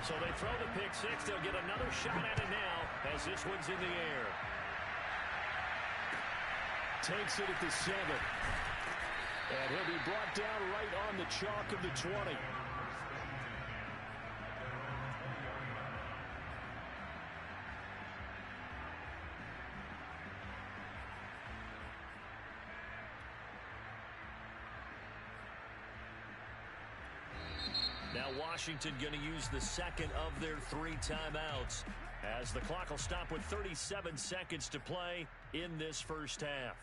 So they throw the pick six. They'll get another shot at it now as this one's in the air. Takes it at the 7. And he'll be brought down right on the chalk of the 20. Now Washington going to use the second of their 3 timeouts as the clock will stop with 37 seconds to play in this first half.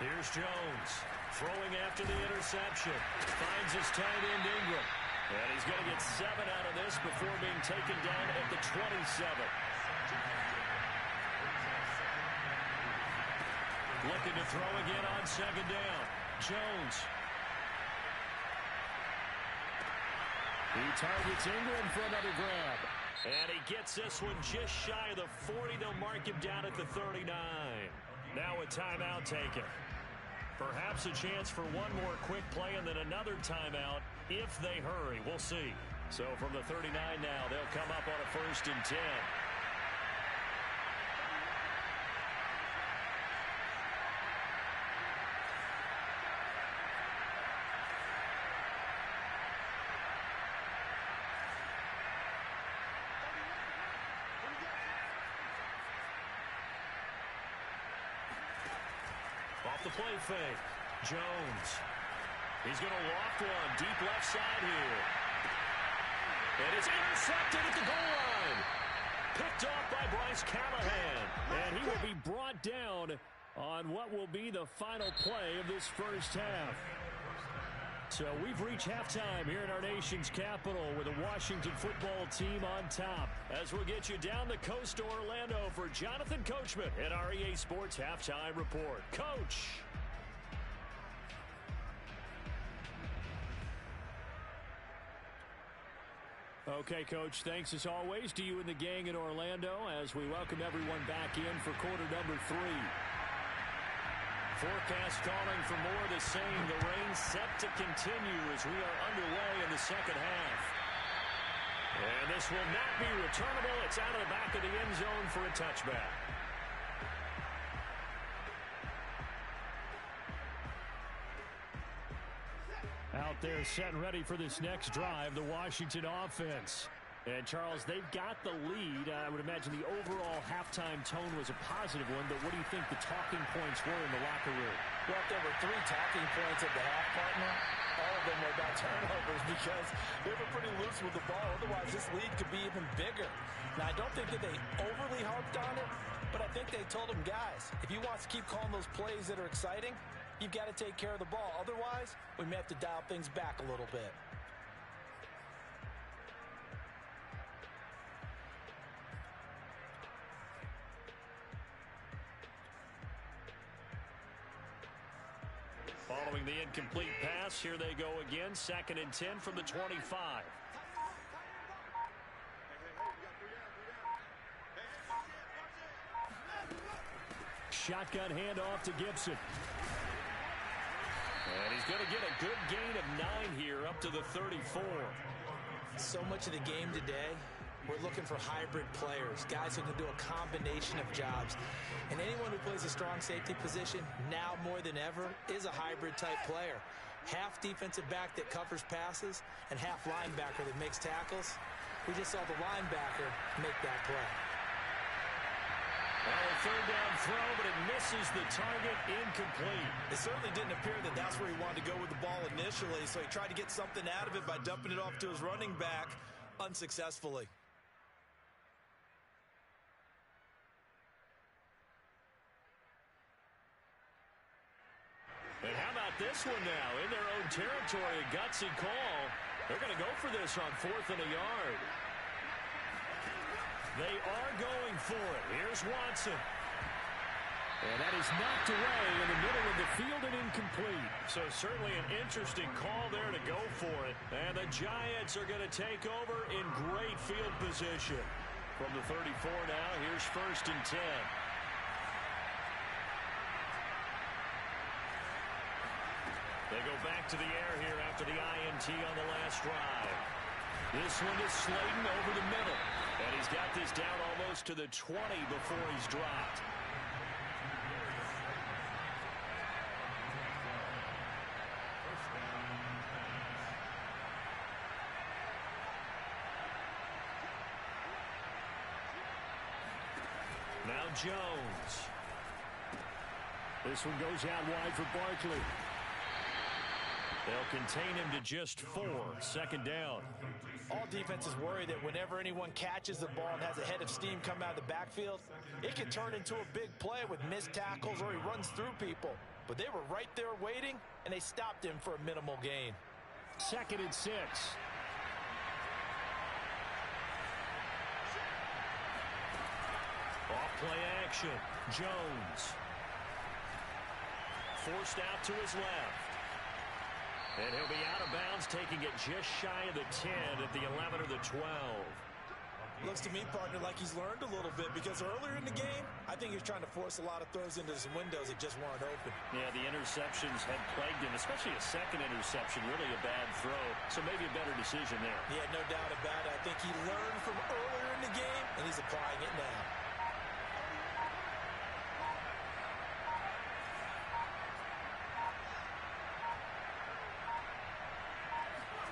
Here's Jones, throwing after the interception. Finds his tight end Ingram. And he's going to get 7 out of this before being taken down at the 27. Looking to throw again on second down. Jones. He targets Ingram for another grab. And he gets this one just shy of the 40. They'll mark him down at the 39. Now a timeout taken. Perhaps a chance for one more quick play and then another timeout if they hurry. We'll see. So from the 39 now, they'll come up on a 1st and 10. Off the play fake. Jones. He's going to loft one. Deep left side here. And it's intercepted at the goal line. Picked off by Bryce Callahan. And he will be brought down on what will be the final play of this first half. So we've reached halftime here in our nation's capital with the Washington football team on top. As we'll get you down the coast to Orlando for Jonathan Coachman at our EA Sports Halftime Report. Coach. Okay, Coach, thanks as always to you and the gang in Orlando as we welcome everyone back in for quarter number 3. Forecast calling for more of the same. The rain set to continue as we are underway in the second half. And this will not be returnable. It's out of the back of the end zone for a touchback. Out there set and ready for this next drive, the Washington offense. And, Charles, they've got the lead. I would imagine the overall halftime tone was a positive one, but what do you think the talking points were in the locker room? Well, if there were 3 talking points at the half, partner, all of them were about turnovers because they were pretty loose with the ball. Otherwise, this lead could be even bigger. Now, I don't think that they overly harped on it, but I think they told them, guys, if you want to keep calling those plays that are exciting, you've got to take care of the ball. Otherwise, we may have to dial things back a little bit. Following the incomplete pass, here they go again. 2nd and 10 from the 25. Shotgun handoff to Gibson. And he's going to get a good gain of 9 here up to the 34. So much of the game today, we're looking for hybrid players, guys who can do a combination of jobs. And anyone who plays a strong safety position, now more than ever, is a hybrid type player. Half defensive back that covers passes and half linebacker that makes tackles. We just saw the linebacker make that play. Well, a 3rd down throw, but it misses the target, incomplete. It certainly didn't appear that that's where he wanted to go with the ball initially, so he tried to get something out of it by dumping it off to his running back unsuccessfully. And how about this one now? In their own territory, a gutsy call. They're going to go for this on 4th and a yard. They are going for it. Here's Watson. And that is knocked away in the middle of the field and incomplete. So certainly an interesting call there to go for it. And the Giants are going to take over in great field position. From the 34 now, here's 1st and 10. They go back to the air here after the INT on the last drive. This one is Slayton over the middle. And he's got this down almost to the 20 before he's dropped. Now Jones. This one goes out wide for Barkley. They'll contain him to just 4. 2nd down. All defenses worry that whenever anyone catches the ball and has a head of steam come out of the backfield, it can turn into a big play with missed tackles or he runs through people. But they were right there waiting, and they stopped him for a minimal gain. 2nd and 6. Off-play action. Jones. Forced out to his left. And he'll be out of bounds, taking it just shy of the 10 at the 11 or the 12. Looks to me, partner, like he's learned a little bit because earlier in the game, I think he was trying to force a lot of throws into some windows that just weren't open. Yeah, the interceptions had plagued him, especially a second interception, really a bad throw. So maybe a better decision there. Yeah, no doubt about it. I think he learned from earlier in the game, and he's applying it now.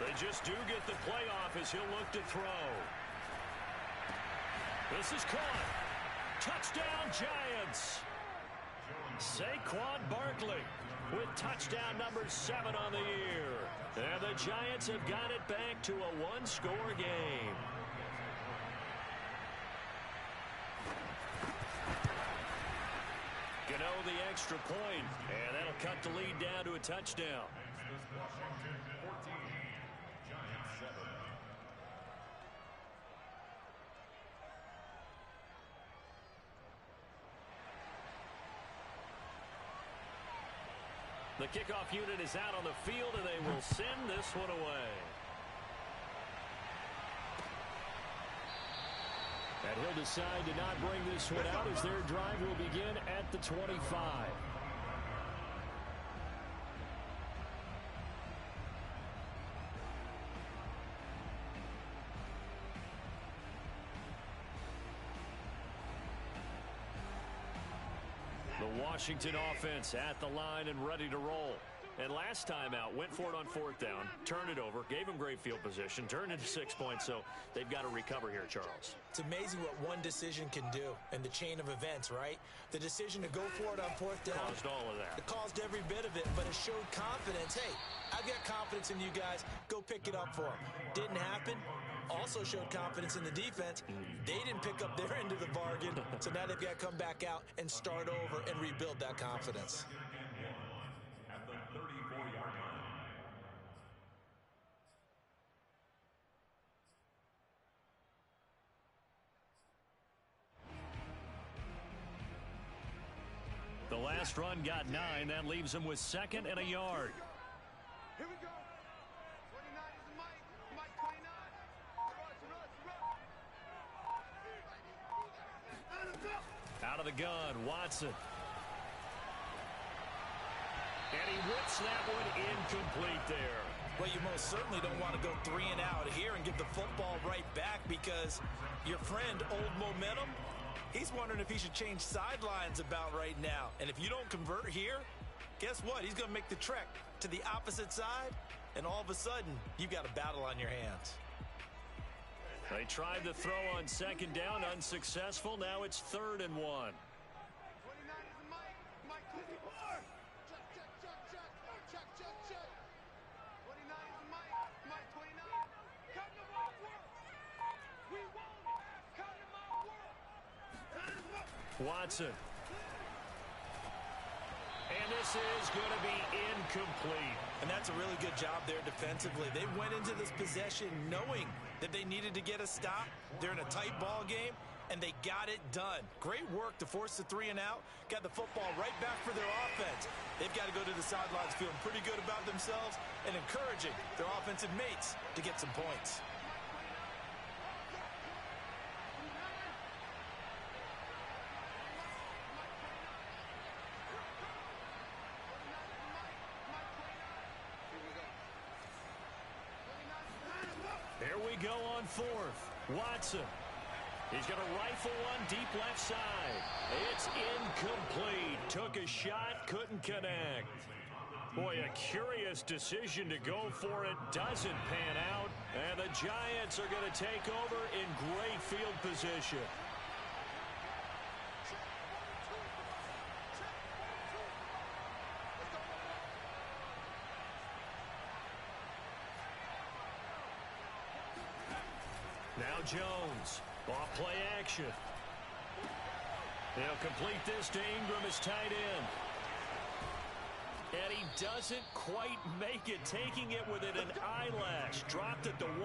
They just do get the playoff as he'll look to throw. This is caught. Touchdown, Giants. Saquon Barkley with touchdown number 7 on the year. And the Giants have got it back to a 1-score game. Gano the extra point, and that'll cut the lead down to a touchdown. The kickoff unit is out on the field, and they will send this one away. And he'll decide to not bring this one out as their drive will begin at the 25. The Washington offense at the line and ready to roll. And last time out, went for it on 4th down, turned it over, gave him great field position, turned into 6 points, so they've got to recover here, Charles. It's amazing what one decision can do in the chain of events, right? The decision to go for it on 4th down. Caused all of that. It caused every bit of it, but it showed confidence. Hey, I've got confidence in you guys. Go pick it up for them. Didn't happen. Also showed confidence in the defense. They didn't pick up their end of the bargain, so now they've got to come back out and start over and rebuild that confidence. The last run got 9. That leaves him with 2nd and a yard. Here we go. 29 is Mike. Mike 29. Out of the gun, Watson. And he whips that one incomplete there. Well, you most certainly don't want to go 3 and out here and give the football right back because your friend, Old Momentum, he's wondering if he should change sidelines about right now. And if you don't convert here, guess what? He's going to make the trek to the opposite side, and all of a sudden, you've got a battle on your hands. They tried the throw on 2nd down, unsuccessful. Now it's 3rd and 1. 29 is Mike. Mike 24. Check. 29 is Mike. Mike 29. Cut him off work. We want it. Cut him off work. Watson. And this is going to be incomplete. And that's a really good job there defensively. They went into this possession knowing that they needed to get a stop. They're in a tight ball game, and they got it done. Great work to force the 3 and out. Got the football right back for their offense. They've got to go to the sidelines feeling pretty good about themselves and encouraging their offensive mates to get some points. Here we go on 4th. Watson. He's going to rifle one deep left side. It's incomplete. Took a shot, couldn't connect. Boy, a curious decision to go for it. Doesn't pan out. And the Giants are going to take over in great field position. Now Jones. Off play action. He'll complete this to Ingram as tight end. And he doesn't quite make it, taking it within an eyelash. Dropped at the 1.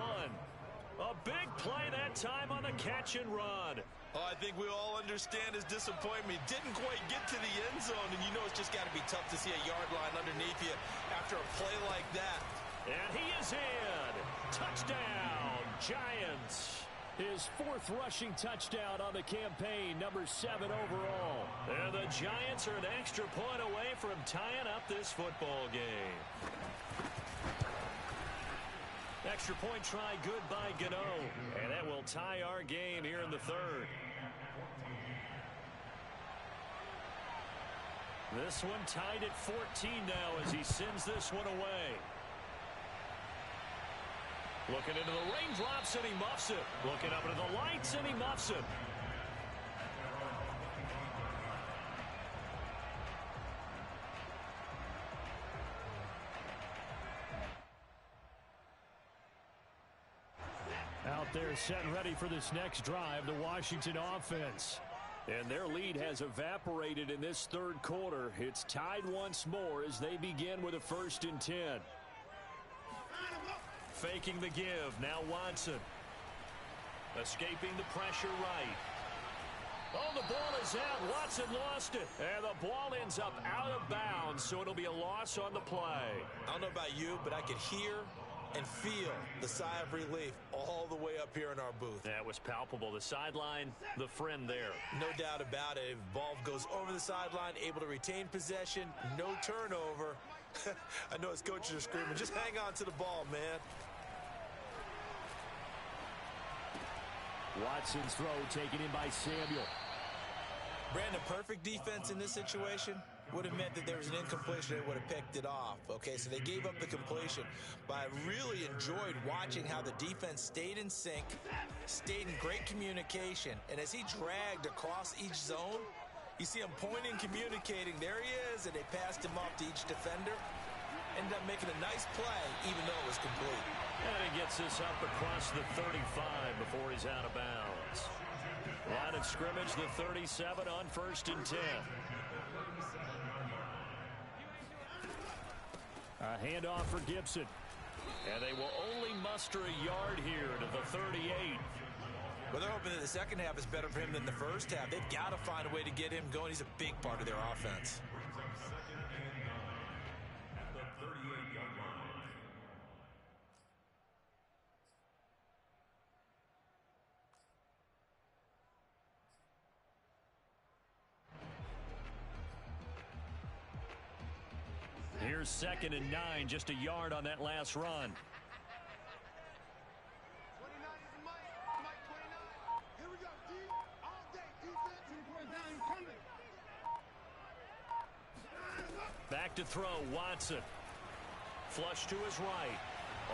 A big play that time on the catch and run. Oh, I think we all understand his disappointment. He didn't quite get to the end zone, and you know it's just got to be tough to see a yard line underneath you after a play like that. And he is in. Touchdown, Giants. His 4th rushing touchdown on the campaign, number 7 overall. And the Giants are an extra point away from tying up this football game. Extra point try good by Gano. And that will tie our game here in the 3rd. This one tied at 14 now as he sends this one away. Looking into the raindrops, and he muffs it. Looking up into the lights, and he muffs it. Out there set and ready for this next drive, the Washington offense. And their lead has evaporated in this 3rd quarter. It's tied once more as they begin with a 1st and 10. Faking the give. Now Watson. Escaping the pressure right. Oh, the ball is out. Watson lost it. And the ball ends up out of bounds, so it'll be a loss on the play. I don't know about you, but I could hear and feel the sigh of relief all the way up here in our booth. That was palpable. The sideline, the friend there. No doubt about it. If the ball goes over the sideline, able to retain possession, no turnover. I know his coaches are screaming, just hang on to the ball, man. Watson's throw taken in by Samuel. Brandon, perfect defense in this situation would have meant that there was an incompletion. They would have picked it off. Okay, so they gave up the completion. But I really enjoyed watching how the defense stayed in sync, stayed in great communication. And as he dragged across each zone, you see him pointing, communicating. There he is, and they passed him off to each defender. Ended up making a nice play, even though it was complete. And he gets this up across the 35 before he's out of bounds. Line of scrimmage, the 37 on 1st and 10. A handoff for Gibson. And they will only muster a yard here to the 38. Well, they're hoping that the second half is better for him than the first half. They've got to find a way to get him going. He's a big part of their offense. Here's 2nd and 9, just a yard on that last run. 29 is Mike. Mike 29. Here we go, D. All day. Defense. 4 down coming. Back to throw, Watson. Flush to his right.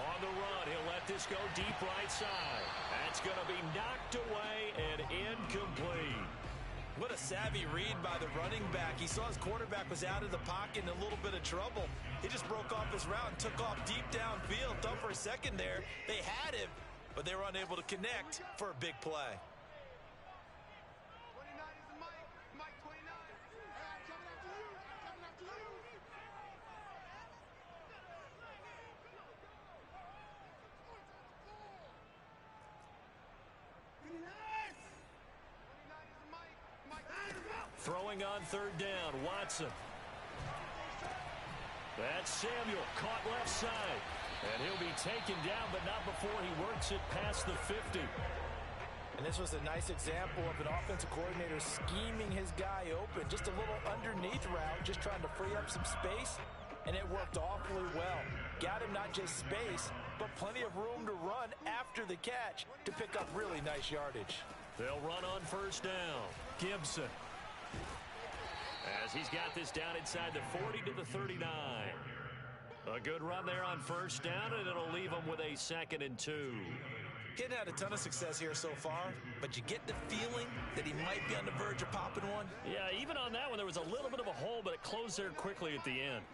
On the run, he'll let this go deep right side. That's going to be knocked away and incomplete. What a savvy read by the running back. He saw his quarterback was out of the pocket in a little bit of trouble. He just broke off his route and took off deep downfield. Thought for a second there they had him, but they were unable to connect for a big play. 29 is Mike. Mike 29. I'm coming after you. I'm coming after you. throwing on third down. Watson. That's Samuel, caught left side. And he'll be taken down, but not before he works it past the 50. And this was a nice example of an offensive coordinator scheming his guy open. Just a little underneath route, just trying to free up some space. And it worked awfully well. Got him not just space, but plenty of room to run after the catch to pick up really nice yardage. They'll run on first down. Gibson. As he's got this down inside the 40 to the 39. A good run there on first down, and it'll leave him with a 2nd and 2. Hadn't had a ton of success here so far, but you get the feeling that he might be on the verge of popping one. Yeah, even on that one, there was a little bit of a hole, but it closed there quickly at the end.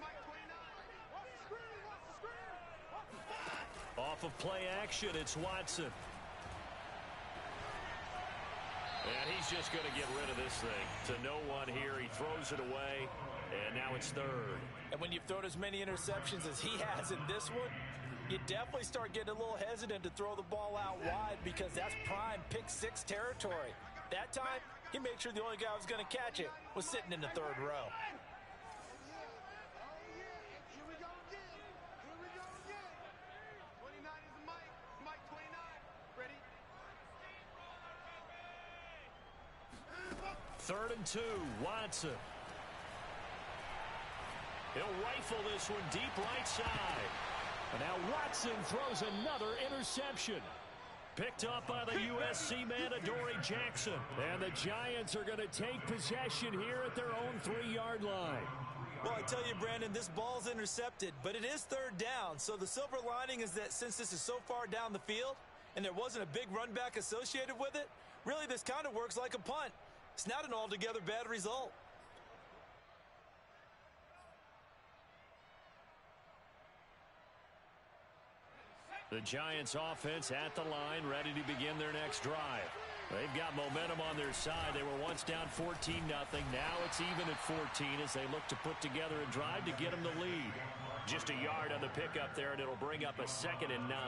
Off of play action, it's Watson. And he's just going to get rid of this thing. To no one here, he throws it away, and now it's third. And when you've thrown as many interceptions as he has in this one, you definitely start getting a little hesitant to throw the ball out wide because that's prime pick-6 territory. That time, he made sure the only guy who was going to catch it was sitting in the third row. Here we go again. Here we go again. 29 is the Mike. Mike 29. Ready? 3rd and 2, Watson. He'll rifle this one deep right side. And now Watson throws another interception. Picked up by the USC man, Adoree Jackson. And the Giants are going to take possession here at their own 3-yard line. Well, I tell you, Brandon, this ball's intercepted, but it is third down. So the silver lining is that since this is so far down the field and there wasn't a big run back associated with it, really this kind of works like a punt. It's not an altogether bad result. The Giants offense at the line, ready to begin their next drive. They've got momentum on their side. They were once down 14-0. Now it's even at 14 as they look to put together a drive to get them the lead. Just a yard on the pickup there, and it'll bring up a 2nd and 9.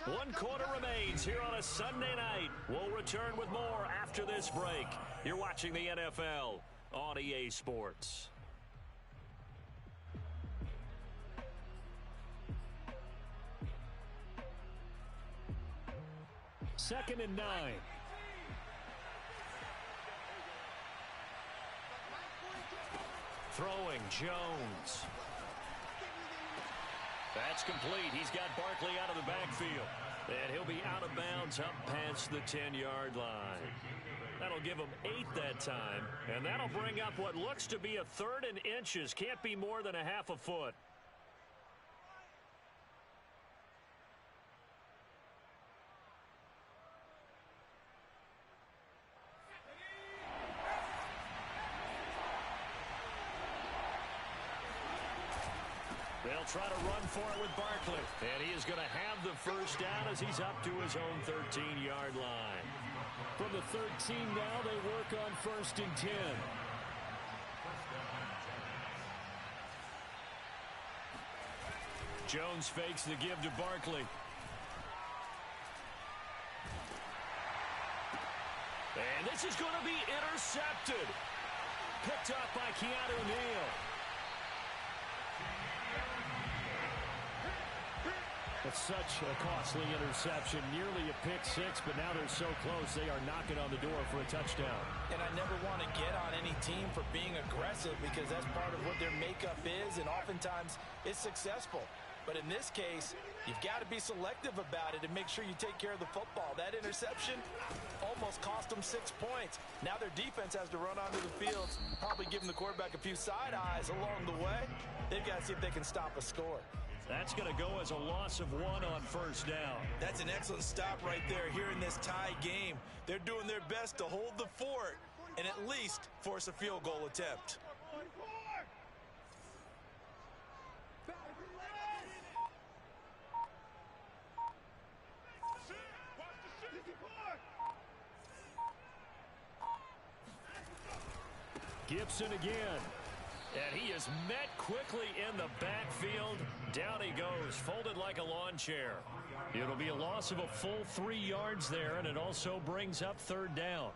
One quarter remains here on a Sunday night. We'll return with more after this break. You're watching the NFL on EA Sports. Second and 9. Throwing, Jones. That's complete. He's got Barkley out of the backfield. And he'll be out of bounds up past the 10-yard line. That'll give him 8 that time. And that'll bring up what looks to be a 3rd and inches. Can't be more than a half a foot. They'll try to run for it with Barkley. And he is going to have the first down as he's up to his own 13-yard line. From the 13 now, they work on 1st and 10. Jones fakes the give to Barkley. And this is going to be intercepted. Picked up by Keanu Neal. It's such a costly interception, nearly a pick-6, but now they're so close they are knocking on the door for a touchdown. And I never want to get on any team for being aggressive because that's part of what their makeup is, and oftentimes it's successful. But in this case, you've got to be selective about it and make sure you take care of the football. That interception almost cost them 6 points. Now their defense has to run onto the field, probably giving the quarterback a few side eyes along the way. They've got to see if they can stop a score. That's going to go as a loss of 1 on first down. That's an excellent stop right there here in this tie game. They're doing their best to hold the fort and at least force a field goal attempt. Gibson again. And he is met quickly in the backfield. Down he goes, folded like a lawn chair. It'll be a loss of a full 3 yards there, and it also brings up third down.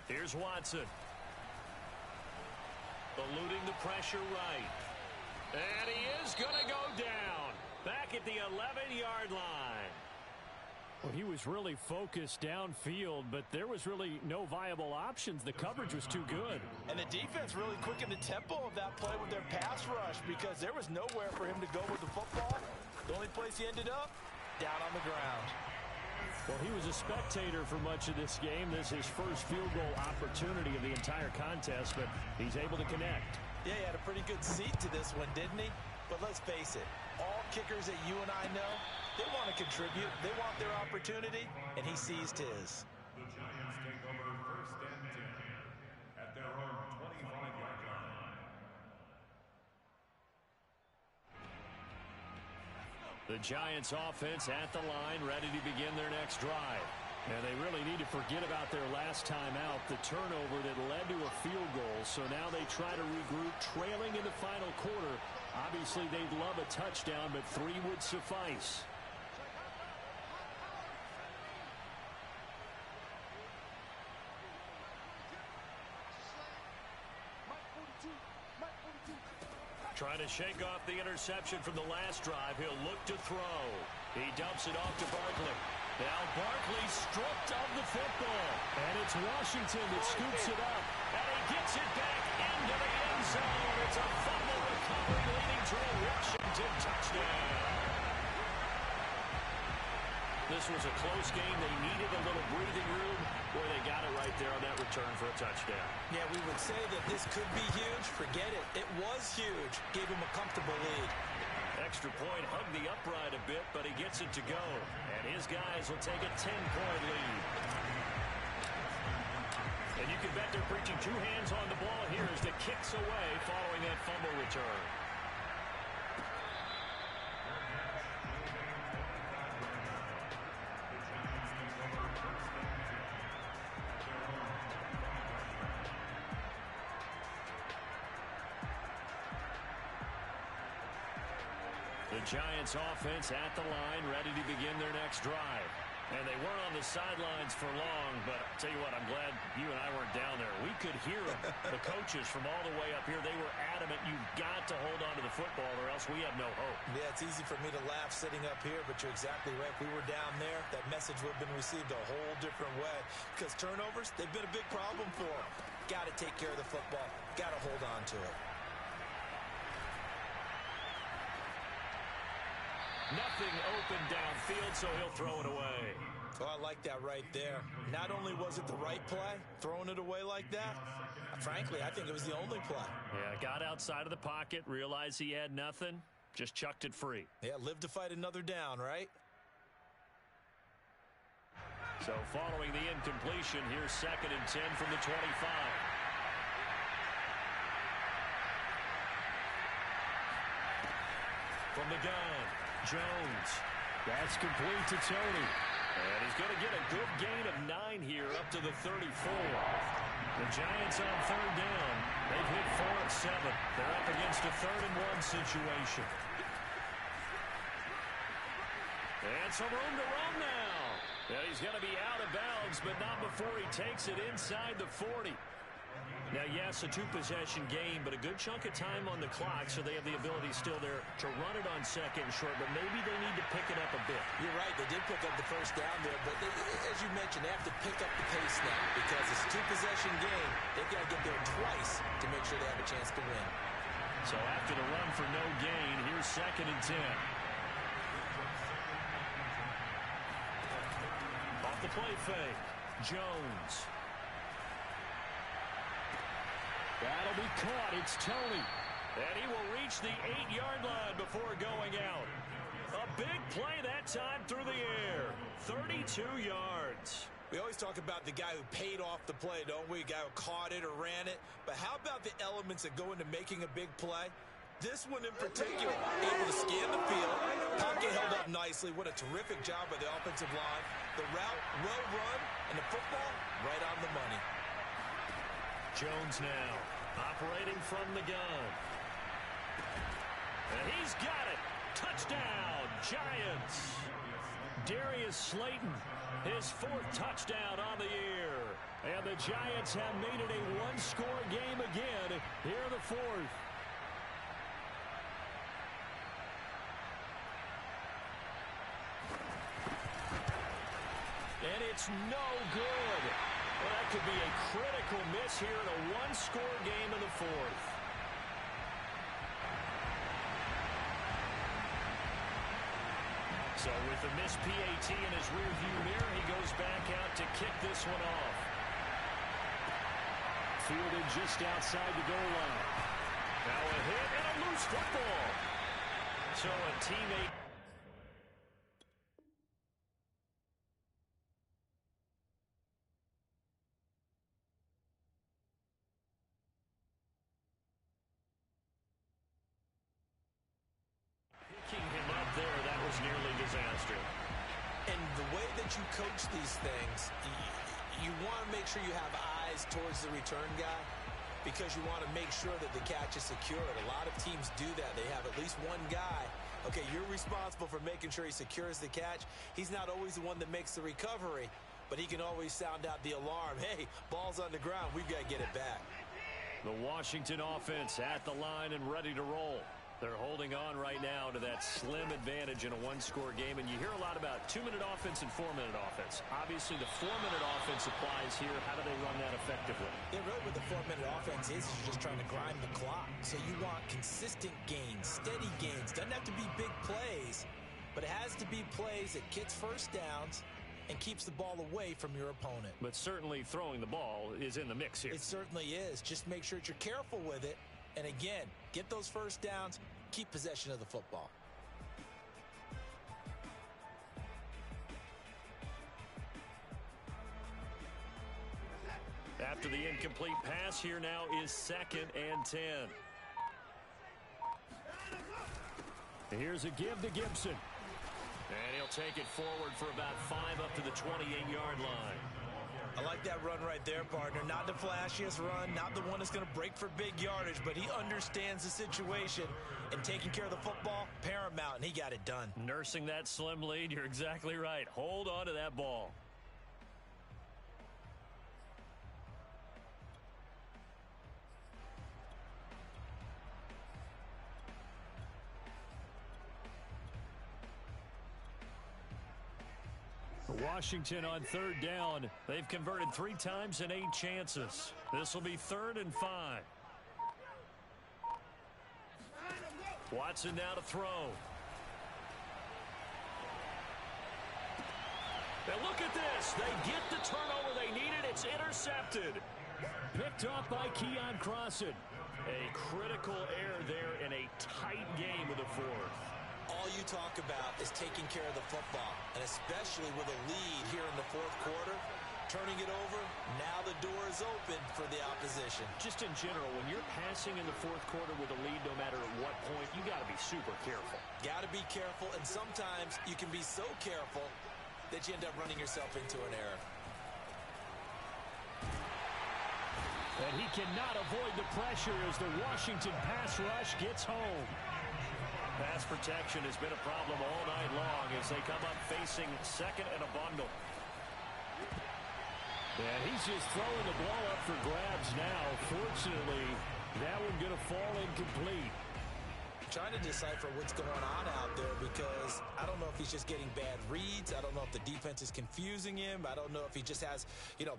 Here's Watson. Eluding the pressure right. And he is going to go down. Back at the 11-yard line. Well, he was really focused downfield, but there was really no viable options. The coverage was too good. And the defense really quickened the tempo of that play with their pass rush because there was nowhere for him to go with the football. The only place he ended up, down on the ground. Well, he was a spectator for much of this game. This is his first field goal opportunity of the entire contest, but he's able to connect. Yeah, he had a pretty good seat to this one, didn't he? But let's face it, all kickers that you and I know, they want to contribute. They want their opportunity, and he seized his. The Giants take over first and 10 at their own 25-yard line. The Giants offense at the line, ready to begin their next drive. And they really need to forget about their last time out, the turnover that led to a field goal. So now they try to regroup, trailing in the final quarter. Obviously, they'd love a touchdown, but 3 would suffice. Trying to shake off the interception from the last drive. He'll look to throw. He dumps it off to Barkley. Now Barkley stripped of the football. And it's Washington that scoops it up. And he gets it back into the end zone. It's a fumble recovery leading to a Washington touchdown. This was a close game. They needed a little breathing room. Boy, they got it right there on that return for a touchdown. Yeah, we would say that this could be huge. Forget it. It was huge. Gave him a comfortable lead. Extra point hugged the upright a bit, but he gets it to go. And his guys will take a 10-point lead. And you can bet they're preaching 2 hands on the ball here as the kick's away following that fumble return. The Giants offense at the line, ready to begin their next drive. And they weren't on the sidelines for long, but I'll tell you what, I'm glad you and I weren't down there. We could hear them. The coaches from all the way up here, they were adamant, you've got to hold on to the football or else we have no hope. Yeah, it's easy for me to laugh sitting up here, but you're exactly right. If we were down there, that message would have been received a whole different way. Because turnovers, they've been a big problem for them. Got to take care of the football. Got to hold on to it. Nothing open downfield, so he'll throw it away. Oh, I like that right there. Not only was it the right play, throwing it away like that, frankly, I think it was the only play. Yeah, got outside of the pocket, realized he had nothing, just chucked it free. Yeah, live to fight another down, right? So following the incompletion, here's 2nd and 10 from the 25. From the gun. Jones. That's complete to Tony. And he's going to get a good gain of 9 here up to the 34. The Giants on 3rd down. They've hit 4 of 7. They're up against a 3rd and 1 situation. And some room to run now. And he's going to be out of bounds, but not before he takes it inside the 40. Now, yes, a 2-possession game, but a good chunk of time on the clock, so they have the ability still there to run it on 2nd and short, but maybe they need to pick it up a bit. You're right. They did pick up the first down there, but as you mentioned, they have to pick up the pace now because it's a 2-possession game. They've got to get there twice to make sure they have a chance to win. So after the run for no gain, here's 2nd and 10. Off the play fake, Jones. That'll be caught. It's Tony. And he will reach the 8-yard line before going out. A big play that time through the air. 32 yards. We always talk about the guy who paid off the play, don't we? The guy who caught it or ran it. But how about the elements that go into making a big play? This one in particular, able to scan the field. Pocket held up nicely. What a terrific job by the offensive line. The route, well run, and the football, right on the money. Jones now, operating from the gun. And he's got it. Touchdown, Giants. Darius Slayton, his 4th touchdown on the year. And the Giants have made it a one-score game again here in the 4th. And it's no good. Well, that could be a critical miss here in a one-score game in the 4th. So with the missed PAT in his rearview mirror, he goes back out to kick this one off. Fielded just outside the goal line. Now a hit and a loose football. So a teammate. Picking him up there, that was nearly disaster. And the way that you coach these things, you want to make sure you have eyes towards the return guy because you want to make sure that the catch is secured. A lot of teams do that. They have at least one guy. Okay, you're responsible for making sure he secures the catch. He's not always the one that makes the recovery, but he can always sound out the alarm. Hey, ball's on the ground. We've got to get it back. The Washington offense at the line and ready to roll. They're holding on right now to that slim advantage in a one-score game, and you hear a lot about 2-minute offense and 4-minute offense. Obviously, the 4-minute offense applies here. How do they run that effectively? Yeah, really what the 4-minute offense is you're just trying to grind the clock. So you want consistent gains, steady gains. Doesn't have to be big plays, but it has to be plays that gets first downs and keeps the ball away from your opponent. But certainly throwing the ball is in the mix here. It certainly is. Just make sure that you're careful with it. And again, get those first downs, keep possession of the football. After the incomplete pass, here now is 2nd and 10. Here's a give to Gibson. And he'll take it forward for about 5 up to the 28-yard line. I like that run right there, partner. Not the flashiest run, not the one that's going to break for big yardage, but he understands the situation, and taking care of the football, paramount, and he got it done. Nursing that slim lead, you're exactly right. Hold on to that ball. Washington on 3rd down. They've converted 3 times and 8 chances. This will be 3rd and 5. Watson now to throw. And look at this. They get the turnover they needed. It's intercepted. Picked off by Keon Crossan. A critical error there in a tight game of the 4th. All you talk about is taking care of the football, and especially with a lead here in the 4th quarter, turning it over, now the door is open for the opposition. Just in general, when you're passing in the 4th quarter with a lead, no matter at what point, you got to be super careful. Got to be careful, and sometimes you can be so careful that you end up running yourself into an error. And he cannot avoid the pressure as the Washington pass rush gets home. Pass protection has been a problem all night long as they come up facing 2nd and a bundle. And he's just throwing the ball up for grabs now. Fortunately, that one going to fall incomplete. Trying to decipher what's going on out there because I don't know if he's just getting bad reads. I don't know if the defense is confusing him. I don't know if he just has,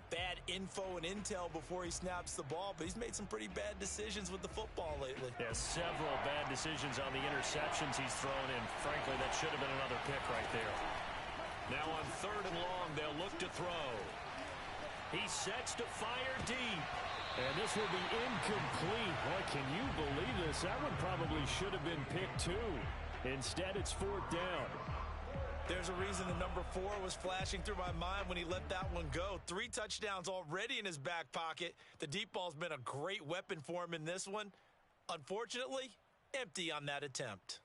bad info and intel before he snaps the ball. But he's made some pretty bad decisions with the football lately. Yeah, several bad decisions on the interceptions he's thrown in. Frankly, that should have been another pick right there. Now on 3rd and long, they'll look to throw. He sets to fire deep. And this will be incomplete. Boy, can you believe this? That one probably should have been picked too. Instead, it's 4th down. There's a reason the number 4 was flashing through my mind when he let that one go. 3 touchdowns already in his back pocket. The deep ball's been a great weapon for him in this one. Unfortunately, empty on that attempt.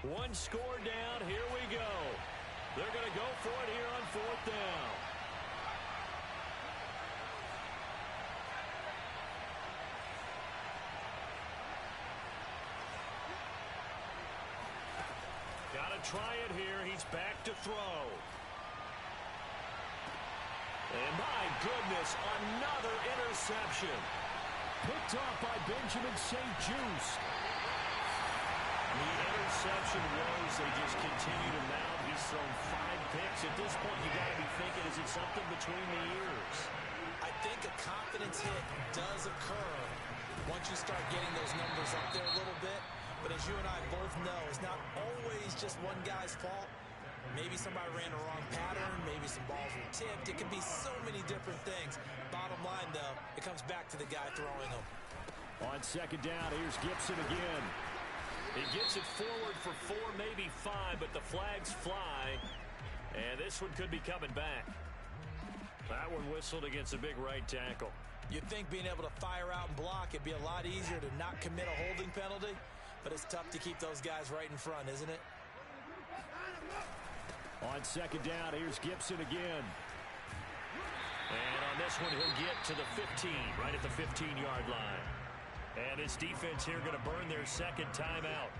One score down. Here we go. They're going to go for it here on 4th down. Got to try it here. He's back to throw. And my goodness, another interception. Picked off by Benjamin St. Juste. The interception woes, they just continue to mount. He's thrown 5 picks. At this point, you got to be thinking, is it something between the ears? I think a confidence hit does occur once you start getting those numbers up there a little bit. But as you and I both know, it's not always just one guy's fault. Maybe somebody ran the wrong pattern. Maybe some balls were tipped. It could be so many different things. Bottom line, though, it comes back to the guy throwing them. On 2nd down, here's Gibson again. He gets it forward for 4, maybe 5, but the flags fly. And this one could be coming back. That one whistled against a big right tackle. You'd think being able to fire out and block, it'd be a lot easier to not commit a holding penalty. But it's tough to keep those guys right in front, isn't it? On 2nd down, here's Gibson again. And on this one, he'll get to the 15, right at the 15-yard line. And his defense here going to burn their 2nd timeout.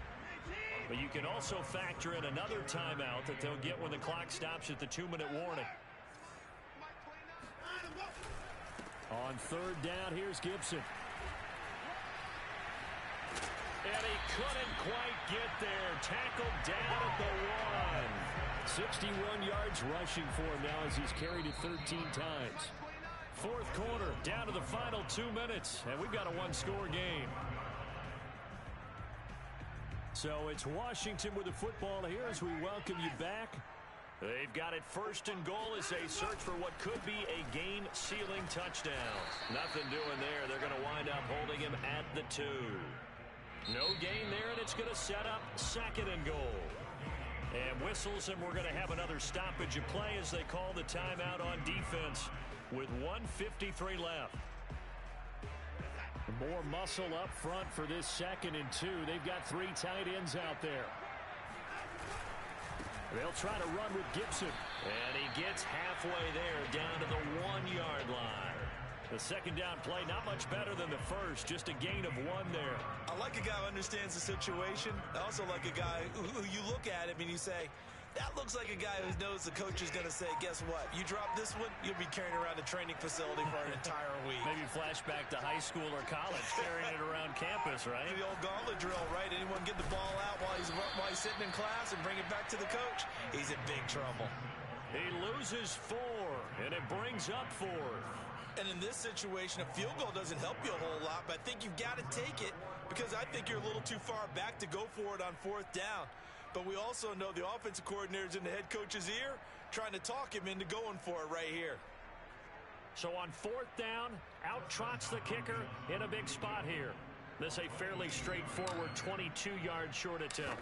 But you can also factor in another timeout that they'll get when the clock stops at the 2-minute warning. On 3rd down, here's Gibson. And he couldn't quite get there. Tackled down at the 1. 61 yards rushing for him now as he's carried it 13 times. 4th quarter, down to the final 2 minutes, and we've got a 1-score game. So it's Washington with the football here as we welcome you back. They've got it 1st and goal as they search for what could be a game-sealing touchdown. Nothing doing there. They're going to wind up holding him at the 2. No gain there, and it's going to set up 2nd and goal. And whistles, and we're going to have another stoppage of play as they call the timeout on defense with 1:53 left. More muscle up front for this 2nd and 2. They've got 3 tight ends out there. They'll try to run with Gibson. And he gets halfway there down to the 1-yard line. The 2nd down play, not much better than the first, just a gain of 1 there. I like a guy who understands the situation. I also like a guy who you look at him and you say, that looks like a guy who knows the coach is going to say, guess what? You drop this one, you'll be carrying around a training facility for an entire week. Maybe flashback to high school or college, carrying it around campus, right? The old gauntlet drill, right? Anyone get the ball out while he's sitting in class and bring it back to the coach? He's in big trouble. He loses 4, and it brings up 4th. And in this situation, a field goal doesn't help you a whole lot, but I think you've got to take it because I think you're a little too far back to go for it on 4th down. But we also know the offensive coordinator's in the head coach's ear trying to talk him into going for it right here. So on 4th down, out trots the kicker in a big spot here. This a fairly straightforward 22-yard short attempt.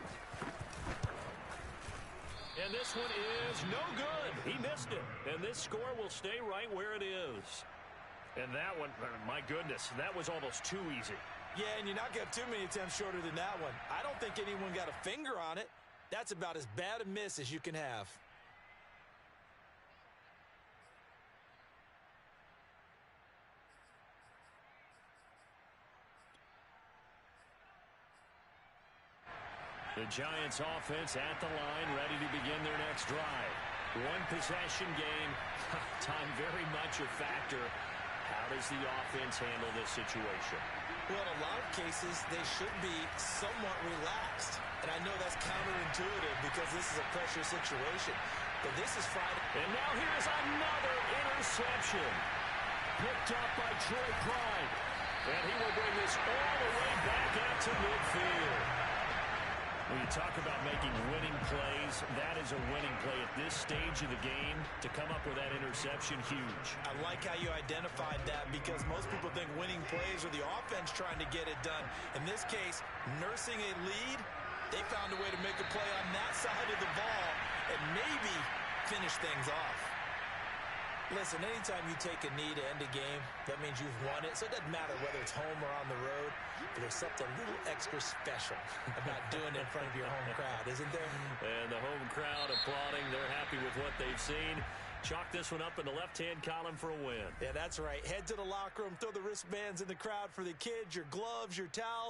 And this one is no good. He missed it. And this score will stay right where it is. And that one, my goodness, that was almost too easy. Yeah, and you're not going to have too many attempts shorter than that one. I don't think anyone got a finger on it. That's about as bad a miss as you can have. The Giants offense at the line, ready to begin their next drive. 1 possession game. Time very much a factor. How does the offense handle this situation? Well, in a lot of cases, they should be somewhat relaxed. And I know that's counterintuitive because this is a pressure situation. But this is Friday. And now here's another interception. Picked up by Troy Pride. And he will bring this all the way back out to midfield. When you talk about making winning plays, that is a winning play at this stage of the game. To come up with that interception, huge. I like how you identified that, because most people think winning plays are the offense trying to get it done. In this case, nursing a lead, they found a way to make a play on that side of the ball and maybe finish things off. Listen, anytime you take a knee to end a game, that means you've won it. So it doesn't matter whether it's home or on the road, but there's something a little extra special about doing it in front of your home crowd, isn't there? And the home crowd applauding. They're happy with what they've seen. Chalk this one up in the left-hand column for a win. Yeah, that's right. Head to the locker room, throw the wristbands in the crowd for the kids, your gloves, your towels.